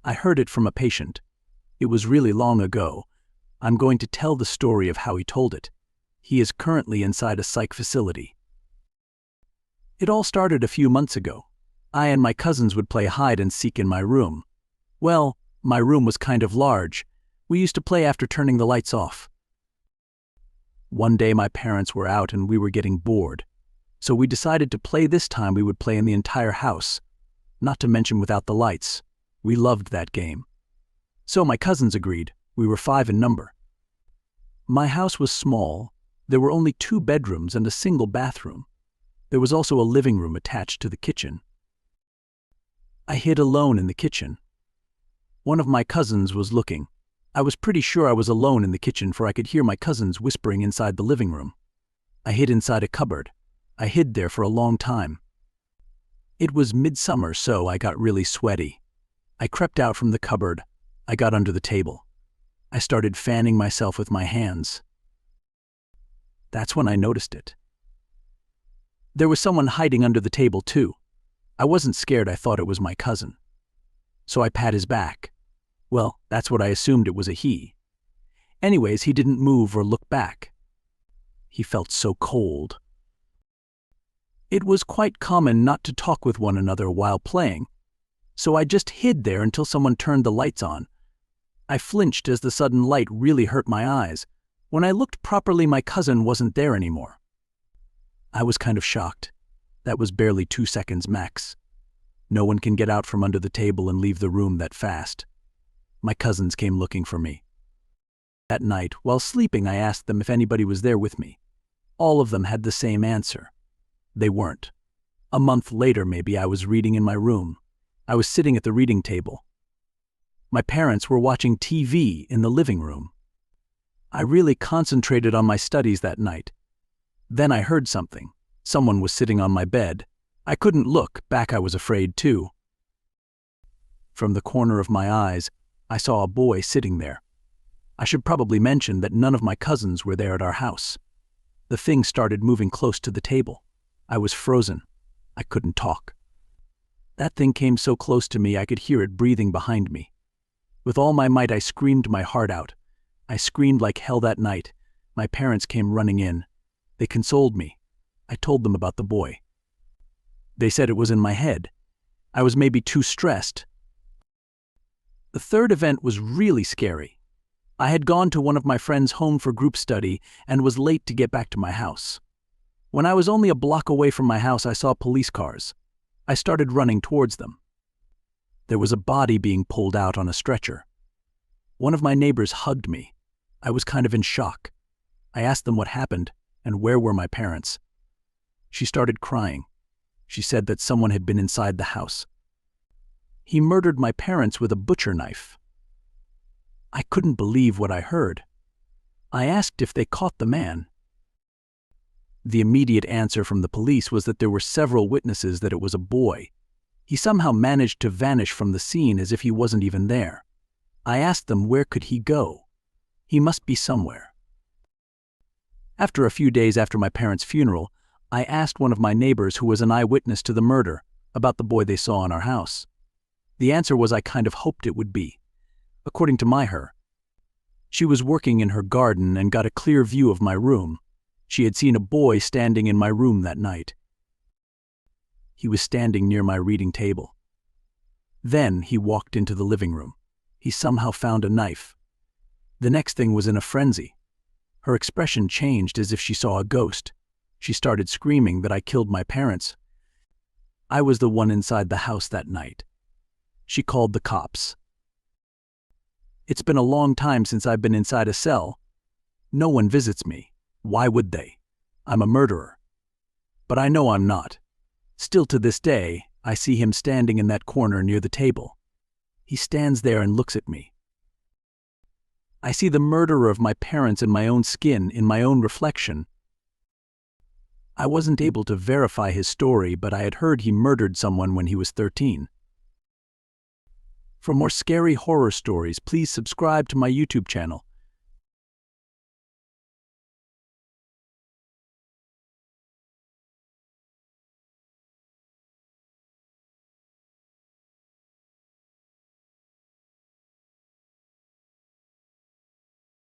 I heard it from a patient. It was really long ago. I'm going to tell the story of how he told it. He is currently inside a psych facility. It all started a few months ago. I and my cousins would play hide and seek in my room. Well, my room was kind of large. We used to play after turning the lights off. One day my parents were out and we were getting bored. So we decided to play this time we would play in the entire house. Not to mention without the lights. We loved that game. So my cousins agreed. We were 5 in number. My house was small. There were only 2 bedrooms and a single bathroom. There was also a living room attached to the kitchen. I hid alone in the kitchen. One of my cousins was looking. I was pretty sure I was alone in the kitchen, for I could hear my cousins whispering inside the living room. I hid inside a cupboard. I hid there for a long time. It was midsummer, so I got really sweaty. I crept out from the cupboard. I got under the table. I started fanning myself with my hands. That's when I noticed it. There was someone hiding under the table too. I wasn't scared. I thought it was my cousin. So I pat his back. Well, that's what I assumed. It was a he. Anyways, he didn't move or look back. He felt so cold. It was quite common not to talk with one another while playing, so I just hid there until someone turned the lights on. I flinched as the sudden light really hurt my eyes. When I looked properly, my cousin wasn't there anymore. I was kind of shocked. That was barely 2 seconds max. No one can get out from under the table and leave the room that fast. My cousins came looking for me. That night, while sleeping, I asked them if anybody was there with me. All of them had the same answer. They weren't. A month later, maybe, I was reading in my room. I was sitting at the reading table. My parents were watching TV in the living room. I really concentrated on my studies that night. Then I heard something. Someone was sitting on my bed. I couldn't look back. I was afraid too. From the corner of my eyes, I saw a boy sitting there. I should probably mention that none of my cousins were there at our house. The thing started moving close to the table. I was frozen. I couldn't talk. That thing came so close to me I could hear it breathing behind me. With all my might, I screamed my heart out. I screamed like hell that night. My parents came running in. They consoled me. I told them about the boy. They said it was in my head. I was maybe too stressed. The third event was really scary. I had gone to one of my friends' home for group study and was late to get back to my house. When I was only a block away from my house, I saw police cars. I started running towards them. There was a body being pulled out on a stretcher. One of my neighbors hugged me. I was kind of in shock. I asked them what happened and where were my parents. She started crying. She said that someone had been inside the house. He murdered my parents with a butcher knife. I couldn't believe what I heard. I asked if they caught the man. The immediate answer from the police was that there were several witnesses that it was a boy. He somehow managed to vanish from the scene as if he wasn't even there. I asked them where could he go. He must be somewhere. After a few days after my parents' funeral, I asked one of my neighbors who was an eyewitness to the murder about the boy they saw in our house. The answer was I kind of hoped it would be. According to her, she was working in her garden and got a clear view of my room. She had seen a boy standing in my room that night. He was standing near my reading table. Then he walked into the living room. He somehow found a knife. The next thing was in a frenzy. Her expression changed as if she saw a ghost. She started screaming that I killed my parents. I was the one inside the house that night. She called the cops. It's been a long time since I've been inside a cell. No one visits me. Why would they? I'm a murderer. But I know I'm not. Still to this day, I see him standing in that corner near the table. He stands there and looks at me. I see the murderer of my parents in my own skin, in my own reflection. I wasn't able to verify his story, but I had heard he murdered someone when he was 13. For more scary horror stories, please subscribe to my YouTube channel.